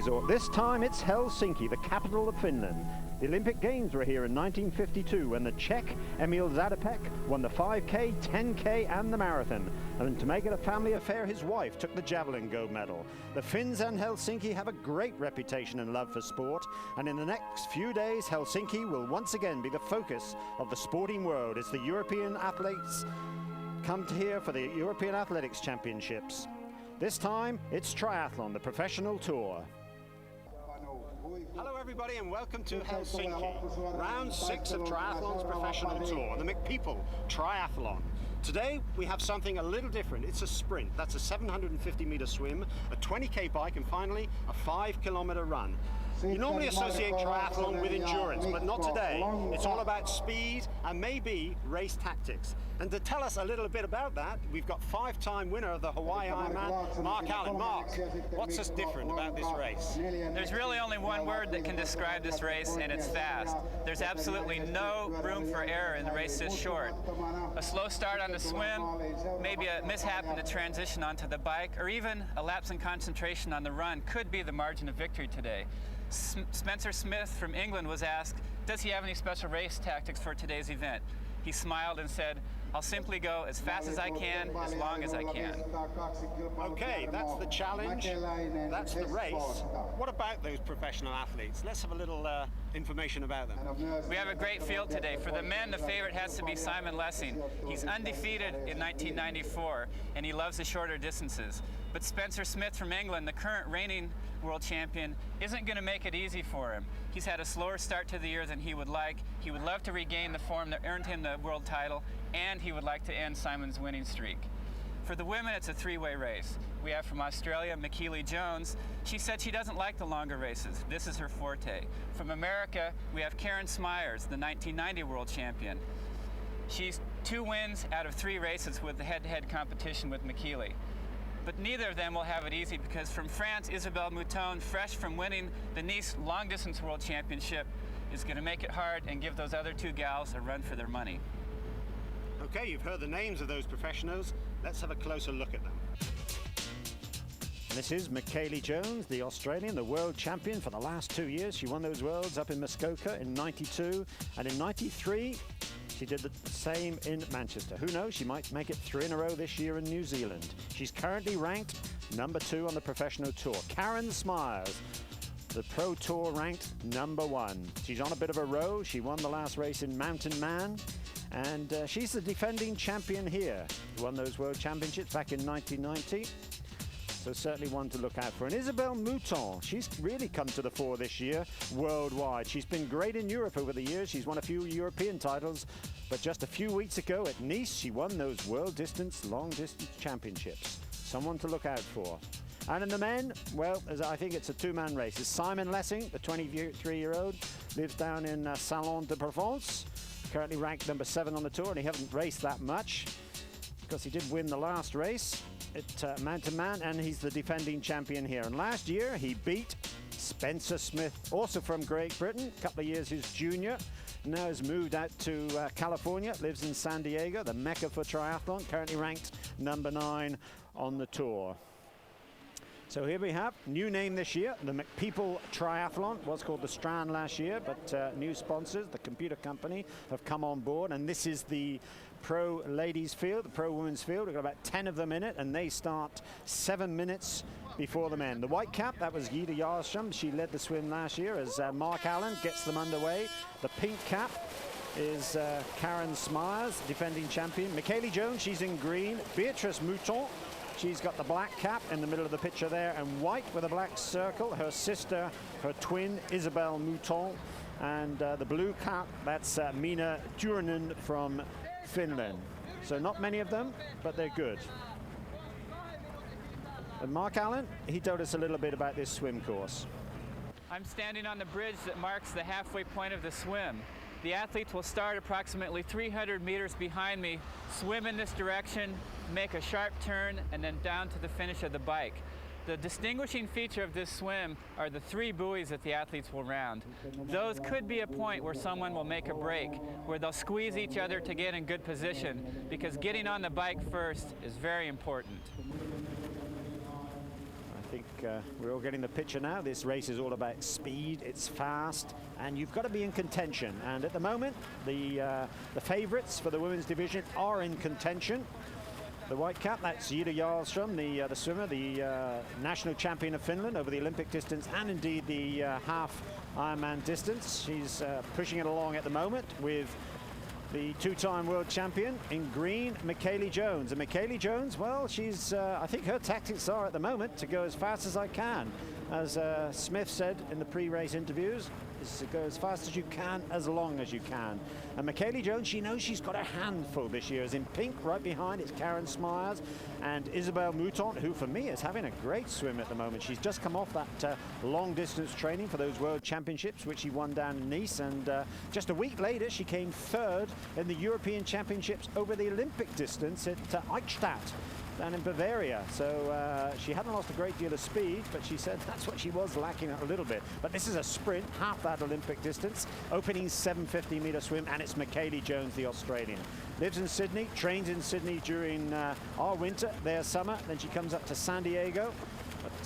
resort. This time it's Helsinki, the capital of Finland. The Olympic Games were here in 1952 when the Czech Emil Zadopek won the 5K, 10K and the marathon. And to make it a family affair, his wife took the javelin gold medal. The Finns and Helsinki have a great reputation and love for sport, and in the next few days Helsinki will once again be the focus of the sporting world as the European athletes come to here for the European Athletics Championships. This time it's triathlon, the professional tour. Hello everybody and welcome to Helsinki, round 6 of Triathlon's professional tour, the MacPeople Triathlon. Today we have something a little different. It's a sprint. That's a 750-meter swim, a 20k bike and finally a 5-kilometer run. You normally associate triathlon with endurance, but not today. It's all about speed and maybe race tactics. And to tell us a little bit about that, we've got 5-time winner of the Hawaii Ironman, Mark Allen. Mark, what's so different about this race? There's really only one word that can describe this race, and it's fast. There's absolutely no room for error in the race this short. A slow start on the swim, maybe a mishap in the transition onto the bike, or even a lapse in concentration on the run could be the margin of victory today. Spencer Smith from England was asked, does he have any special race tactics for today's event? He smiled and said, I'll simply go as fast as I can, as long as I can. Okay, that's the challenge, that's the race. What about those professional athletes? Let's have a little information about them. We have a great field today. For the men, the favorite has to be Simon Lessing. He's undefeated in 1994, and he loves the shorter distances. But Spencer Smith from England, the current reigning world champion, isn't going to make it easy for him. He's had a slower start to the year than he would like. He would love to regain the form that earned him the world title, and he would like to end Simon's winning streak. For the women, it's a three-way race. We have from Australia, McKeely Jones. She said she doesn't like the longer races. This is her forte. From America, we have Karen Smyers, the 1990 world champion. She's 2 wins out of 3 races with the head-to-head competition with McKeely. But neither of them will have it easy because from France, Isabelle Mouton, fresh from winning the Nice Long Distance World Championship, is going to make it hard and give those other 2 gals a run for their money. Okay, you've heard the names of those professionals. Let's have a closer look at them. This is McKeely Jones, the Australian, the world champion for the last 2 years. She won those worlds up in Muskoka in '92, and in '93, she did the same in Manchester. Who knows, she might make it 3 in a row this year in New Zealand. She's currently ranked number 2 on the professional tour. Karen Smyers, the Pro Tour ranked number 1. She's on a bit of a row. She won the last race in Mountain Man, and she's the defending champion here. Won those world championships back in 1990. So certainly one to look out for. And Isabelle Mouton, she's really come to the fore this year worldwide. She's been great in Europe over the years. She's won a few European titles, but just a few weeks ago at Nice, she won those world distance, long distance championships. Someone to look out for. And in the men, well, I think it's a 2-man race. It's Simon Lessing, the 23-year-old, lives down in Salon de Provence, currently ranked number 7 on the tour, and he hasn't raced that much because he did win the last race at Mountain Man, and he's the defending champion here. And last year he beat Spencer Smith, also from Great Britain, a couple of years his junior. Now has moved out to California, lives in San Diego, the mecca for triathlon, currently ranked number 9 on the tour. So here we have, new name this year, the MacPeople Triathlon. Was called the Strand last year, but new sponsors, the computer company, have come on board, and this is the pro ladies field, the pro women's field. We've got about 10 of them in it, and they start 7 minutes before the men. The white cap, that was Gita Jarstrom. She led the swim last year as Mark Allen gets them underway. The pink cap is Karen Smyers, defending champion. McKeely Jones, she's in green. Beatrice Mouton, she's got the black cap in the middle of the picture there, and white with a black circle. Her sister, her twin, Isabelle Mouton. And the blue cap, that's Minna Turunen from Finland. So not many of them, but they're good. And Mark Allen, he told us a little bit about this swim course. I'm standing on the bridge that marks the halfway point of the swim. The athletes will start approximately 300 meters behind me, swim in this direction, make a sharp turn, and then down to the finish of the bike. The distinguishing feature of this swim are the 3 buoys that the athletes will round. Those could be a point where someone will make a break, where they'll squeeze each other to get in good position, because getting on the bike first is very important. I think we're all getting the picture now. This race is all about speed, it's fast, and you've got to be in contention. And at the moment, the favourites for the women's division are in contention. The white cap, that's Ida Jarlström, the swimmer, the national champion of Finland over the Olympic distance and indeed the half Ironman distance. She's pushing it along at the moment with the two-time world champion in green, MacPeople Jones. And MacPeople Jones, well, she's, I think her tactics are at the moment to go as fast as I can. As Smith said in the pre-race interviews, is to go as fast as you can, as long as you can. And MacPeople Jones, she knows she's got a handful this year. As in pink, right behind, it's Karen Smyers and Isabelle Mouton, who for me is having a great swim at the moment. She's just come off that long-distance training for those World Championships, which she won down in Nice. And just a week later, she came third in the European Championships over the Olympic distance at Eichstätt down in Bavaria. So she hadn't lost a great deal of speed, but she said that's what she was lacking a little bit. But this is a sprint, half that Olympic distance, opening 750-meter swim, and it's MacPeople Jones, the Australian. Lives in Sydney, trains in Sydney during our winter, their summer, then she comes up to San Diego.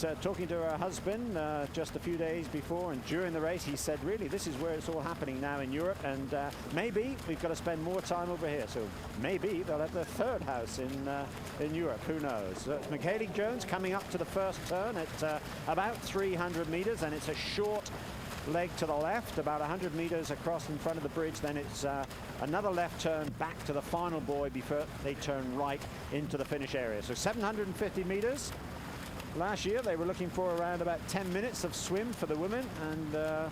But talking to her husband just a few days before and during the race, he said, really, this is where it's all happening now in Europe, and maybe we've got to spend more time over here. So maybe they'll have their third house in Europe. Who knows? So it's MacPeople Jones coming up to the first turn at about 300 meters, and it's a short leg to the left, about 100 meters across in front of the bridge. Then it's another left turn back to the final buoy before they turn right into the finish area. So 750 meters. Last year they were looking for around about 10 minutes of swim for the women, and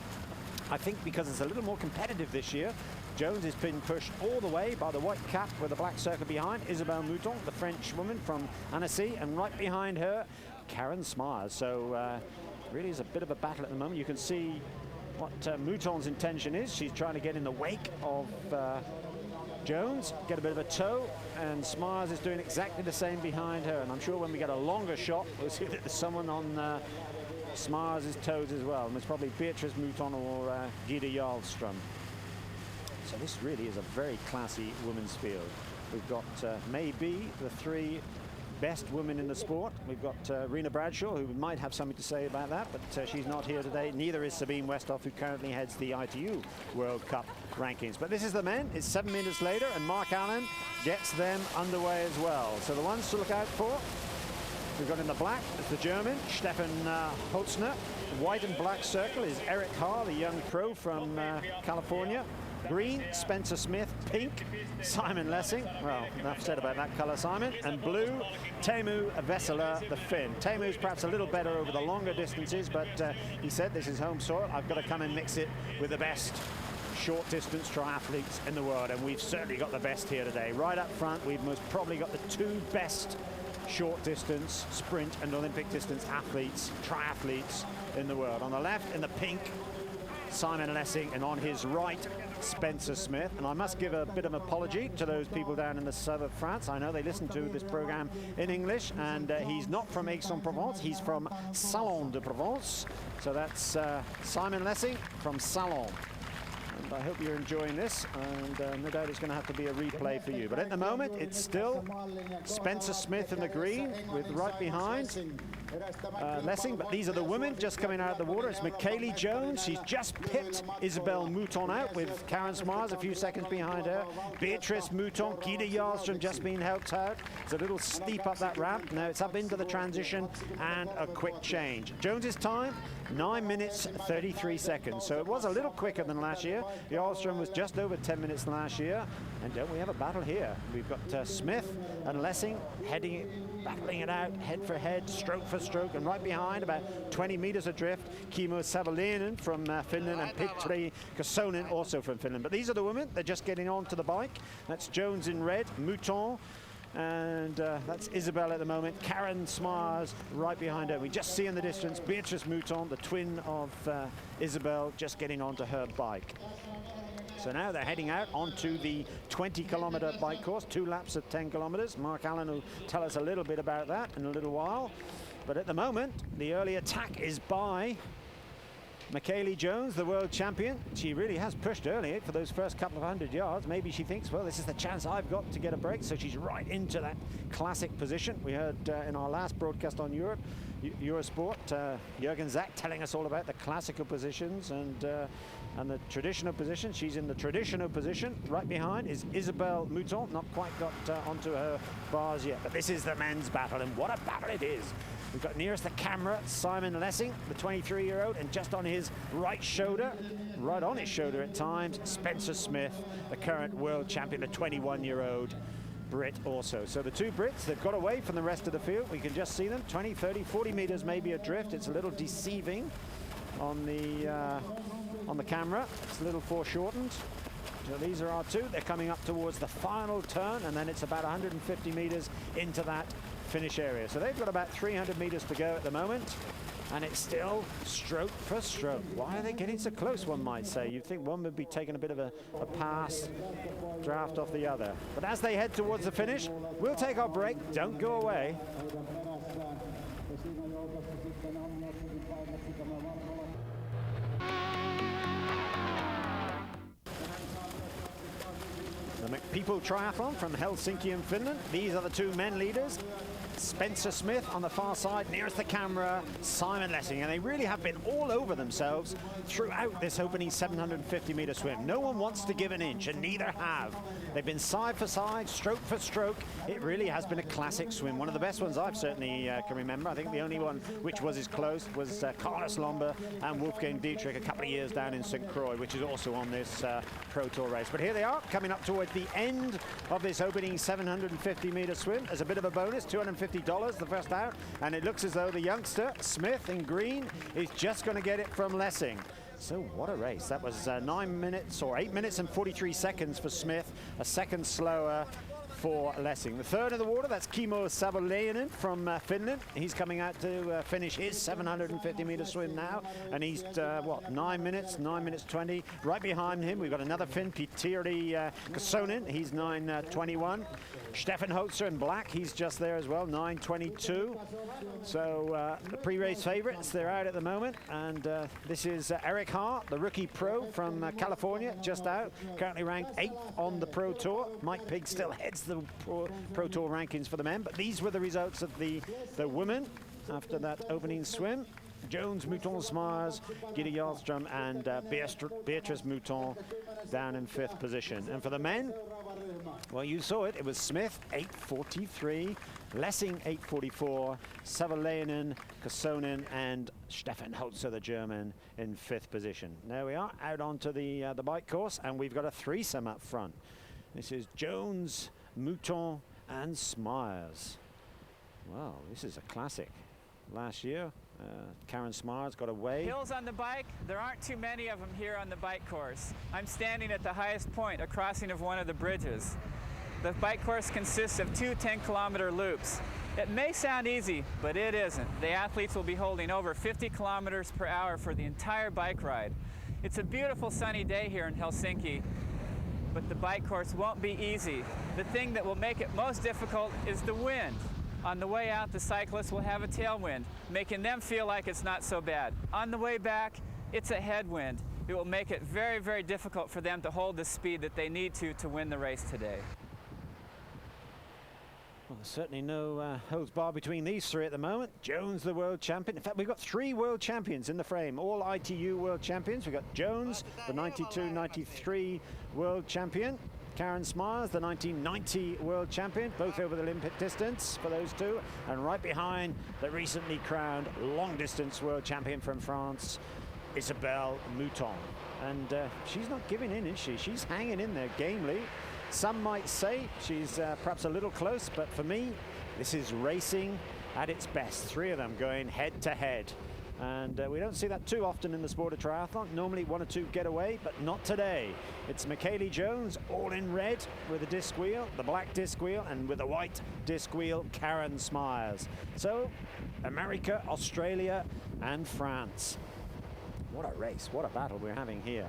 I think because it's a little more competitive this year, Jones has been pushed all the way by the white cap with the black circle behind, Isabelle Mouton, the French woman from Annecy, and right behind her, Karen Smyers. So really is a bit of a battle at the moment. You can see what Mouton's intention is. She's trying to get in the wake of Jones, get a bit of a tow, and Smyers is doing exactly the same behind her. And I'm sure when we get a longer shot, we'll see that there's someone on Smyers' toes as well. And it's probably Beatrice Mouton or Ida Jarlström. So this really is a very classy women's field. We've got maybe the three best women in the sport. We've got Rena Bradshaw, who might have something to say about that, but she's not here today. Neither is Sabine Westhoff, who currently heads the ITU World Cup rankings. But this is the men. It's 7 minutes later, and Mark Allen gets them underway as well. So the ones to look out for, we've got in the black, it's the German, Stefan Holzner. White and black circle is Eric Haar, the young pro from California. Green, Spencer Smith. Pink, Simon Lessing. Well, enough said about that colour, Simon. And blue, Teemu Vesala, the Finn. Teemu's perhaps a little better over the longer distances, but he said this is home soil. I've got to come and mix it with the best short distance triathletes in the world, and we've certainly got the best here today. Right up front, we've most probably got the two best short distance, sprint and Olympic distance athletes, triathletes in the world. On the left, in the pink, Simon Lessing, and on his right, Spencer Smith. And I must give a bit of an apology to those people down in the south of France. I know they listen to this program in English, and he's not from Aix-en-Provence, he's from Salon de Provence. So that's Simon Lessing from Salon. And I hope you're enjoying this, and no doubt it's going to have to be a replay for you. But at the moment, it's still Spencer Smith in the green, with right behind Lessing. But these are the women just coming out of the water. It's MacPeople Jones. She's just pipped Isabelle Mouton out, with Karen Smyers a few seconds behind her. Beatrice Mouton, Ida Jarlström just being helped out. It's a little steep up that ramp. Now it's up into the transition and a quick change. Jones's time, 9 minutes 33 seconds. So it was a little quicker than last year. Jarlström was just over 10 minutes last year. And don't we have a battle here? We've got Smith and Lessing battling it out, head for head, stroke for stroke, and right behind, about 20 meters adrift, Kimmo Savolainen from Finland and Petri Kosonen also from Finland. But these are the women. They're just getting onto the bike. That's Jones in red, Mouton, and that's Isabelle at the moment. Karen Smyers right behind her. We just see in the distance Beatrice Mouton, the twin of Isabelle, just getting onto her bike. So now they're heading out onto the 20-kilometer bike course, 2 laps of 10 kilometers. Mark Allen will tell us a little bit about that in a little while. But at the moment, the early attack is by MacPeople Jones, the world champion. She really has pushed early for those first couple of 100 yards. Maybe she thinks, well, this is the chance I've got to get a break. So she's right into that classic position. We heard in our last broadcast on Eurosport, Jürgen Zach telling us all about the classical positions and the traditional position. She's in the traditional position. Right behind is Isabelle Mouton. Not quite got onto her bars yet. But this is the men's battle, and what a battle it is. We've got nearest the camera, Simon Lessing, the 23-year-old, and just on his right shoulder, right on his shoulder at times, Spencer Smith, the current world champion, the 21-year-old Brit also. So the two Brits, they've got away from the rest of the field. We can just see them, 20, 30, 40 meters maybe adrift. It's a little deceiving on the camera. It's a little foreshortened. So these are our two. They're coming up towards the final turn, and then it's about 150 meters into that finish area. So they've got about 300 meters to go at the moment, and it's still stroke for stroke. Why are they getting so close, one might say? You'd think one would be taking a bit of a pass draft off the other. But as they head towards the finish, we'll take our break. Don't go away. The MacPeople Triathlon from Helsinki in Finland. These are the two men leaders. Spencer Smith on the far side, nearest the camera, Simon Lessing, and they really have been all over themselves throughout this opening 750-meter swim. No one wants to give an inch, and neither have. They've been side for side, stroke for stroke. It really has been a classic swim, one of the best ones I've certainly can remember. I think the only one which was as close was Carlos Lomba and Wolfgang Dietrich a couple of years down in St. Croix, which is also on this Pro Tour race. But here they are, coming up towards the end of this opening 750-meter swim. As a bit of a bonus, $250 the first out, and it looks as though the youngster Smith in green is just going to get it from Lessing. So what a race. That was 9 minutes or 8 minutes and 43 seconds for Smith, a second slower for Lessing. The third in the water, that's Kimmo Savolainen from Finland. He's coming out to finish his 750-meter swim now, and he's what, 9 minutes 20. Right behind him we've got another Finn, Petteri Kosonen. He's 9:21. Stefan Holzer in black, he's just there as well, 9:22. So the pre-race favorites, they're out at the moment, and this is Eric Hart, the rookie pro from California, just out, currently ranked 8th on the Pro Tour. Mike Pigg still heads the Pro Tour rankings for the men, but these were the results of the women after that opening swim. Jones, Mouton, Smyers, Giddy Jarlstrom, and Beatrice Mouton down in 5th position. And for the men, well, you saw it. It was Smith, 8:43, Lessing, 8:44, Savolainen, Kosonen, and Stefan Holzer, the German, in 5th position. There we are, out onto the bike course, and we've got a threesome up front. This is Jones, Mouton, and Smyers. Wow, this is a classic. Last year, Karen Smyers got away. Hills on the bike, there aren't too many of them here on the bike course. I'm standing at the highest point, a crossing of one of the bridges. The bike course consists of two 10-kilometer loops. It may sound easy, but it isn't. The athletes will be holding over 50 kilometers per hour for the entire bike ride. It's a beautiful sunny day here in Helsinki, but the bike course won't be easy. The thing that will make it most difficult is the wind. On the way out, the cyclists will have a tailwind, making them feel like it's not so bad. On the way back, it's a headwind. It will make it very, very difficult for them to hold the speed that they need to win the race today. Well, there's certainly no holds bar between these three at the moment. Jones, the world champion. In fact, we've got 3 world champions in the frame, all ITU world champions. We've got Jones, the 92-93 world champion. Karen Smyers, the 1990 world champion, both over the Olympic distance for those two. And right behind, the recently crowned long distance world champion from France, Isabelle Mouton. And she's not giving in, is she? She's hanging in there gamely. Some might say she's perhaps a little close, but for me, this is racing at its best. 3 of them going head to head. And we don't see that too often in the sport of triathlon. Normally 1 or 2 get away, but not today. It's MacPeople Jones, all in red with the disc wheel, the black disc wheel, and with the white disc wheel, Karen Smyers. So America, Australia, and France. What a race, what a battle we're having here.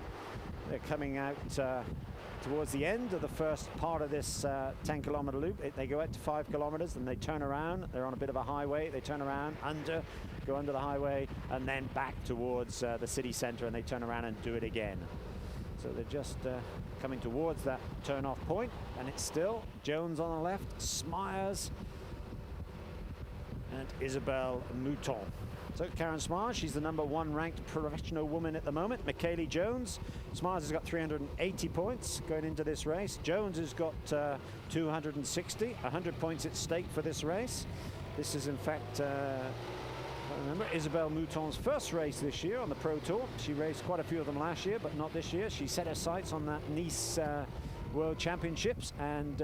They're coming out towards the end of the first part of this 10-kilometer loop. They go out to 5 kilometers, and they turn around. They're on a bit of a highway. They turn around, go under the highway, and then back towards the city center, and they turn around and do it again. So they're just coming towards that turn-off point, and it's still Jones on the left, Smyers, and Isabelle Mouton. So Karen Smyers, she's the #1 ranked professional woman at the moment. Michaeli Jones, Smyers has got 380 points going into this race. Jones has got 260, 100 points at stake for this race. This is in fact, I remember, Isabelle Mouton's first race this year on the Pro Tour. She raced quite a few of them last year, but not this year. She set her sights on that Nice World Championships, and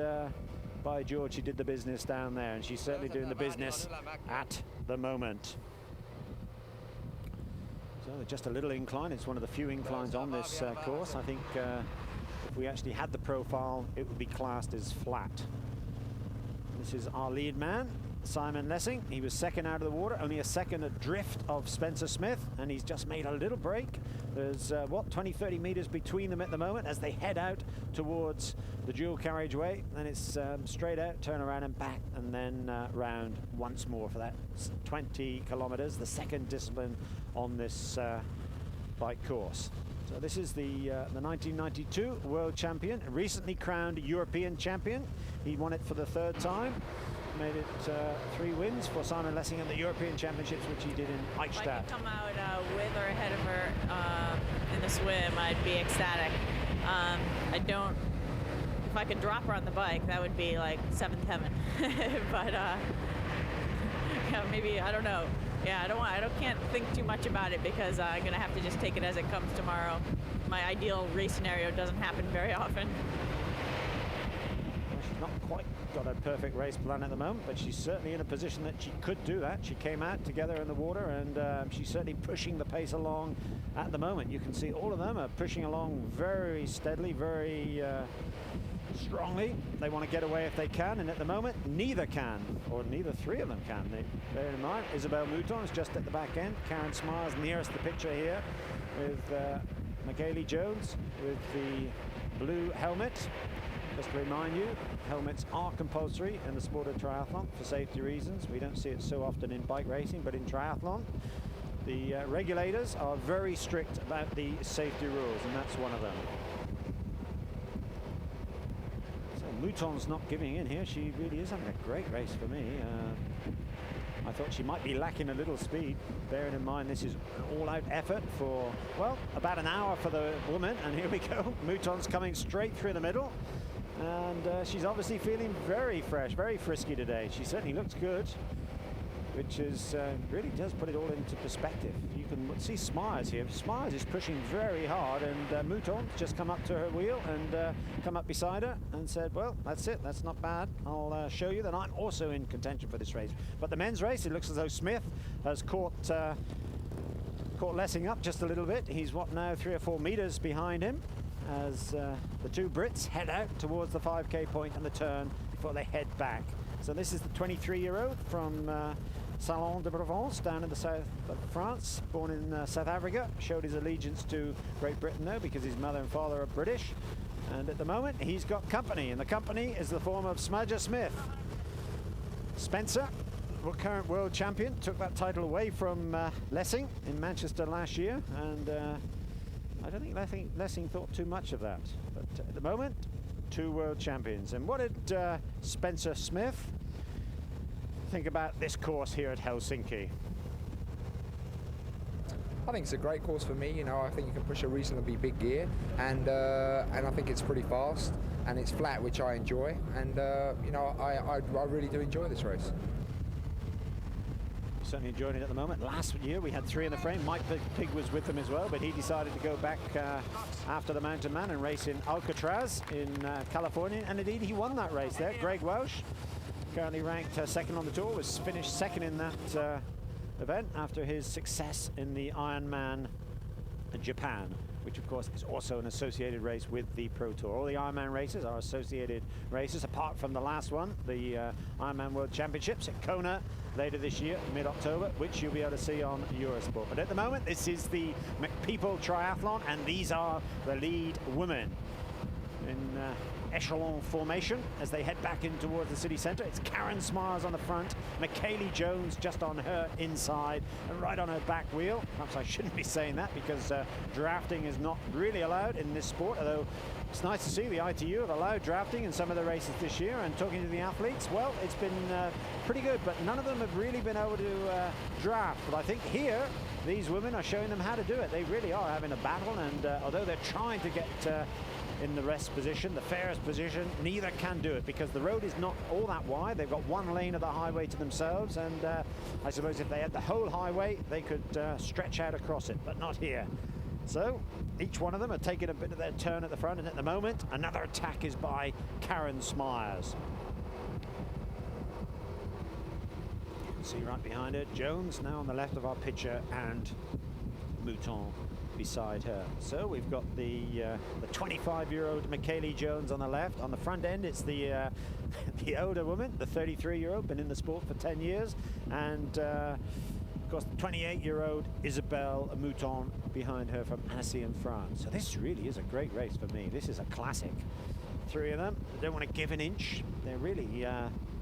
by George, she did the business down there, and she's certainly doing the business at the moment. So just a little incline. It's one of the few inclines on this course. I think if we actually had the profile, it would be classed as flat. This is our lead man, Simon Lessing. He was second out of the water, only a second adrift of Spencer Smith, and he's just made a little break. There's, 20-30 meters between them at the moment as they head out towards the dual carriageway. And it's straight out, turn around and back, and then round once more for that 20 kilometers, the second discipline on this bike course. So this is the 1992 world champion, recently crowned European champion. He won it for the third time. Made it 3 wins for Simon Lessing at the European Championships, which he did in Eichstätt. If I could come out with or ahead of her in the swim, I'd be ecstatic. If I could drop her on the bike, that would be like 7th heaven. But yeah, maybe, I don't know. Yeah, can't think too much about it because I'm gonna have to just take it as it comes tomorrow. My ideal race scenario doesn't happen very often. Well, she's not quite got a perfect race plan at the moment, but she's certainly in a position that she could do that. She came out together in the water, and she's certainly pushing the pace along at the moment. You can see all of them are pushing along very steadily, very strongly. They want to get away if they can, and at the moment neither can, or neither 3 of them can. Bear in mind, Isabelle Mouton is just at the back end. Karen Smyers nearest the picture here with Michaeli Jones with the blue helmet. Just to remind you, helmets are compulsory in the sport of triathlon for safety reasons. We don't see it so often in bike racing, but in triathlon, the regulators are very strict about the safety rules, and that's one of them. So Mouton's not giving in here. She really is having a great race for me. I thought she might be lacking a little speed, bearing in mind this is an all-out effort for, well, about an hour for the woman, and here we go. Mouton's coming straight through the middle. And she's obviously feeling very fresh, very frisky today. She certainly looks good, which is really does put it all into perspective. You can see Smyers here. Smyers is pushing very hard, and Mouton just come up to her wheel and come up beside her and said, well, that's it, that's not bad. I'll show you that I'm also in contention for this race. But the men's race, it looks as though Smith has caught Lessing up just a little bit. He's what now, 3 or 4 meters behind him, as the 2 Brits head out towards the 5K point and the turn before they head back. So this is the 23-year-old from Salon de Provence down in the south of France, born in South Africa, showed his allegiance to Great Britain though because his mother and father are British, and at the moment he's got company, and the company is the form of Smudger Smith. Spencer, current world champion, took that title away from Lessing in Manchester last year, and I don't think Lessing thought too much of that. But at the moment, 2 world champions. And what did Spencer Smith think about this course here at Helsinki? I think it's a great course for me. You know, I think you can push a reasonably big gear, and I think it's pretty fast, and it's flat, which I enjoy. And you know, I really do enjoy this race. Certainly enjoying it at the moment. Last year we had 3 in the frame. Mike Pig was with them as well, but he decided to go back after the Mountain Man and race in Alcatraz in California, and indeed he won that race there. Greg Welsh, currently ranked 2nd on the tour, was finished 2nd in that event after his success in the Ironman Japan, which of course is also an associated race with the Pro Tour. All the Ironman races are associated races, apart from the last one, the Ironman World Championships at Kona later this year, mid-October, which you'll be able to see on Eurosport. But at the moment, this is the MacPeople Triathlon, and these are the lead women. in echelon formation as they head back in towards the city centre. It's Karen Smyles on the front, McKaylee Jones just on her inside and right on her back wheel. Perhaps I shouldn't be saying that because drafting is not really allowed in this sport, although it's nice to see the ITU have allowed drafting in some of the races this year. And talking to the athletes, well, it's been pretty good, but none of them have really been able to draft. But I think here, these women are showing them how to do it. They really are having a battle, and although they're trying to get in the rest position, the fairest position, neither can do it because the road is not all that wide. They've got one lane of the highway to themselves, and I suppose if they had the whole highway, they could stretch out across it, but not here. So each one of them are taking a bit of their turn at the front, and at the moment, another attack is by Karen Smyles. You can see right behind her, Jones now on the left of our picture, and Mouton beside her. So we've got the 25-year-old McKaylee Jones on the left. On the front end, it's the the older woman, the 33-year-old, been in the sport for 10 years, and of course the 28-year-old Isabelle Mouton behind her from Annecy in France. So this really is a great race for me. This is a classic. Three of them, they don't want to give an inch. They're really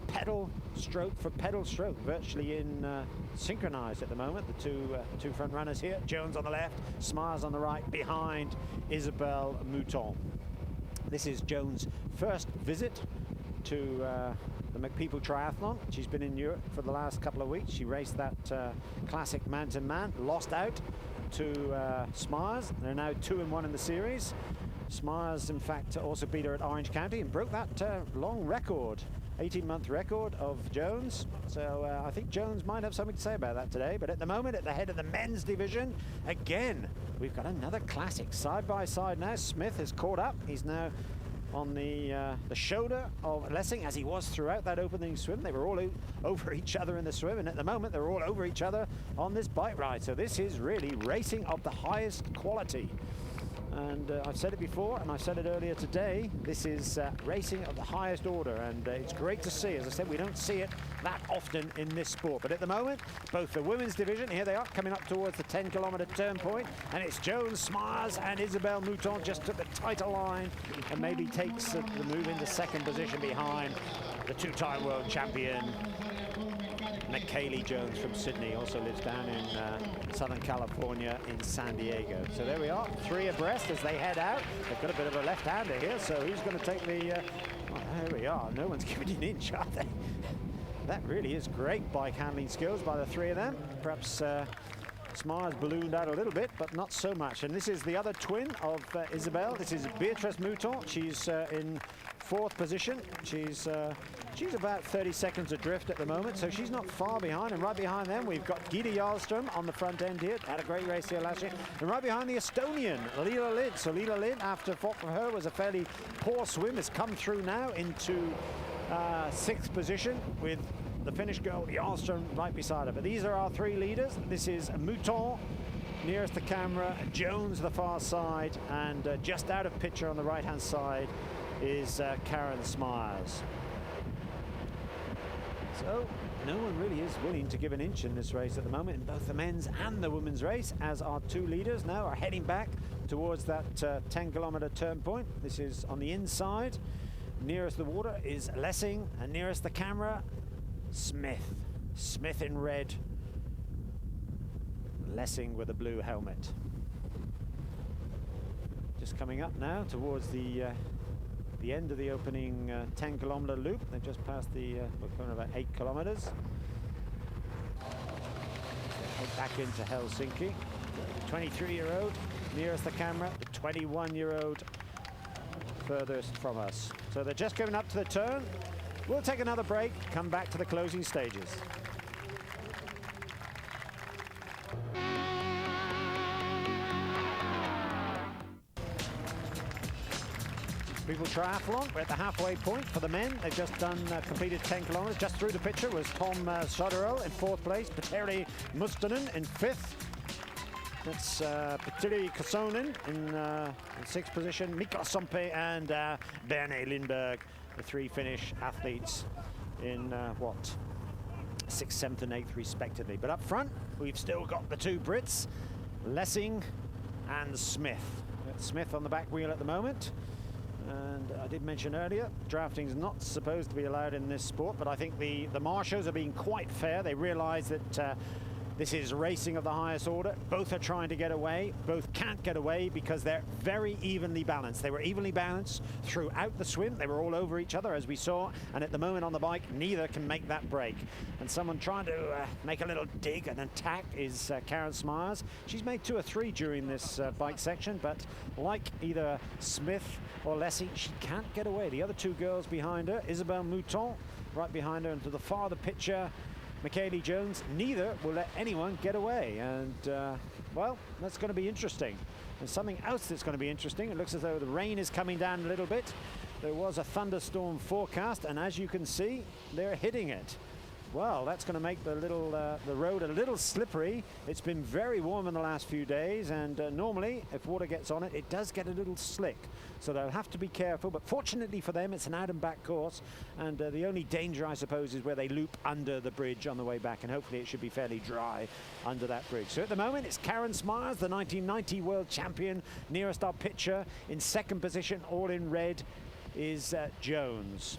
pedal stroke for pedal stroke, virtually in synchronized at the moment. The two front runners here, Jones on the left, Smyles on the right, behind Isabelle Mouton. This is Jones' first visit to the MacPeople Triathlon. She's been in Europe for the last couple of weeks. She raced that classic man-to-man, lost out to Smyles. They're now 2-1 in the series. Smyles, in fact, also beat her at Orange County and broke that long record, 18-month record of Jones. So I think Jones might have something to say about that today. But at the moment, at the head of the men's division, again, we've got another classic side by side now. Smith has caught up. He's now on the shoulder of Lessing, as he was throughout that opening swim. They were all over each other in the swim, and at the moment they're all over each other on this bike ride. So this is really racing of the highest quality. And I've said it before, and I've said it earlier today, this is racing of the highest order, and it's great to see. As I said, we don't see it that often in this sport. But at the moment, both the women's division, here they are, coming up towards the 10-kilometer turn point, and it's Jones, Smyles, and Isabelle Mouton just took the tighter line, and maybe takes the move into second position behind the two-time world champion, McKaylee Jones from Sydney, also lives down in Southern California in San Diego. So there we are, three abreast as they head out. They've got a bit of a left-hander here, so who's going to take the... well, there we are, no one's giving an inch, are they? That really is great bike handling skills by the three of them. Perhaps Smyles ballooned out a little bit, but not so much. And this is the other twin of Isabelle. This is Beatrice Mouton. She's in fourth position. She's about 30 seconds adrift at the moment, so she's not far behind. And right behind them, we've got Gita Jarlström on the front end here. Had a great race here last year. And right behind the Estonian, Leila Lind. So Leila Lind, after what for her was a fairly poor swim, has come through now into sixth position with the Finnish girl Jarlström right beside her. But these are our three leaders. This is Mouton nearest the camera, Jones the far side, and just out of picture on the right-hand side is Karen Smyles. So no one really is willing to give an inch in this race at the moment in both the men's and the women's race, as our two leaders now are heading back towards that 10-kilometer turn point. This is on the inside. Nearest the water is Lessing, and nearest the camera, Smith. Smith in red, Lessing with a blue helmet. Just coming up now towards the end of the opening 10-kilometer loop. They've just passed the, we're going about 8 kilometers. Head back into Helsinki. 23-year-old nearest the camera, the 21-year-old furthest from us. So they're just going up to the turn. We'll take another break, come back to the closing stages. People Triathlon, we're at the halfway point for the men. They've just done completed 10 kilometers. Just through the picture was Tom Soderell in fourth place, Petteri Mustonen in fifth. That's Petteri Kosonen in sixth position, Mika Sompe and Berne Lindberg, the three Finnish athletes in what? 6th, 7th and 8th respectively. But up front, we've still got the two Brits, Lessing and Smith. Smith on the back wheel at the moment. And I did mention earlier, drafting is not supposed to be allowed in this sport, but I think the marshals are being quite fair. They realize that this is racing of the highest order. Both are trying to get away. Both can't get away because they're very evenly balanced. They were evenly balanced throughout the swim. They were all over each other, as we saw. And at the moment on the bike, neither can make that break. And someone trying to make a little dig and attack is Karen Smyers. She's made 2 or 3 during this bike section, but like either Smith or Lessie, she can't get away. The other 2 girls behind her, Isabelle Mouton, right behind her, and to the farther picture, Michaeli Jones, neither will let anyone get away. And, well, that's going to be interesting. And something else that's going to be interesting, it looks as though the rain is coming down a little bit. There was a thunderstorm forecast, and as you can see, they're hitting it. Well, that's going to make the road a little slippery. It's been very warm in the last few days, and normally, if water gets on it, it does get a little slick. So they'll have to be careful, but fortunately for them, it's an out and back course, and the only danger, I suppose, is where they loop under the bridge on the way back, and hopefully it should be fairly dry under that bridge. So at the moment, it's Karen Smyers, the 1990 world champion, nearest our picture. In second position, all in red, is Jones.